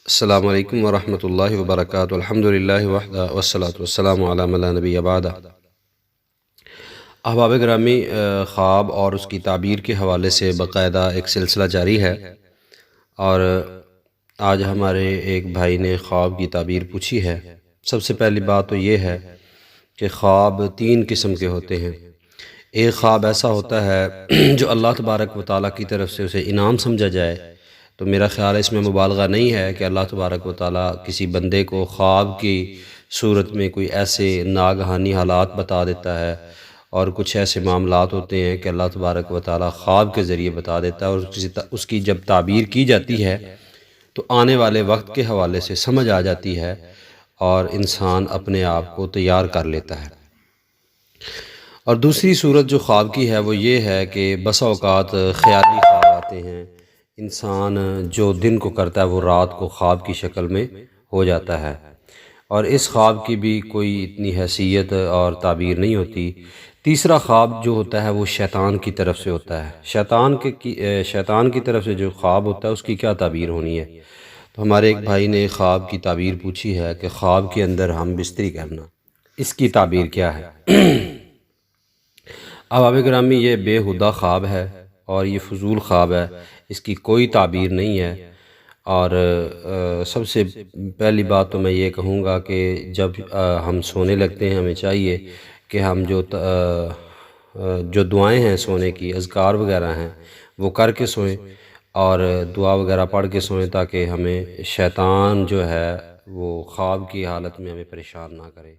السلام علیکم ورحمۃ اللہ وبرکاتہ۔ الحمدللہ وحدہ والصلاة والسلام علی من لا نبی بعدہ۔ احباب گرامی، خواب اور اس کی تعبیر کے حوالے سے باقاعدہ ایک سلسلہ جاری ہے، اور آج ہمارے ایک بھائی نے خواب کی تعبیر پوچھی ہے۔ سب سے پہلی بات تو یہ ہے کہ خواب تین قسم کے ہوتے ہیں۔ ایک خواب ایسا ہوتا ہے جو اللہ تبارک و تعالیٰ کی طرف سے اسے انعام سمجھا جائے، تو میرا خیال ہے اس میں مبالغہ نہیں ہے کہ اللہ تبارک و تعالیٰ کسی بندے کو خواب کی صورت میں کوئی ایسے ناگہانی حالات بتا دیتا ہے، اور کچھ ایسے معاملات ہوتے ہیں کہ اللہ تبارک و تعالیٰ خواب کے ذریعے بتا دیتا ہے، اور اس کی جب تعبیر کی جاتی ہے تو آنے والے وقت کے حوالے سے سمجھ آ جاتی ہے، اور انسان اپنے آپ کو تیار کر لیتا ہے۔ اور دوسری صورت جو خواب کی ہے وہ یہ ہے کہ بسا اوقات خیالی خواب آتے ہیں۔ انسان جو دن کو کرتا ہے وہ رات کو خواب کی شکل میں ہو جاتا ہے، اور اس خواب کی بھی کوئی اتنی حیثیت اور تعبیر نہیں ہوتی۔ تیسرا خواب جو ہوتا ہے وہ شیطان کی طرف سے ہوتا ہے۔ شیطان کی طرف سے جو خواب ہوتا ہے اس کی کیا تعبیر ہونی ہے؟ تو ہمارے ایک بھائی نے خواب کی تعبیر پوچھی ہے کہ خواب کے اندر ہم بستری کرنا، اس کی تعبیر کیا ہے؟ احباب گرامی، یہ بے ہودہ خواب ہے اور یہ فضول خواب ہے، اس کی کوئی تعبیر نہیں ہے۔ اور سب سے پہلی بات تو میں یہ کہوں گا کہ جب ہم سونے لگتے ہیں ہمیں چاہیے کہ ہم جو دعائیں ہیں سونے کی، اذکار وغیرہ ہیں، وہ کر کے سوئیں اور دعا وغیرہ پڑھ کے سوئیں، تاکہ ہمیں شیطان جو ہے وہ خواب کی حالت میں ہمیں پریشان نہ کرے۔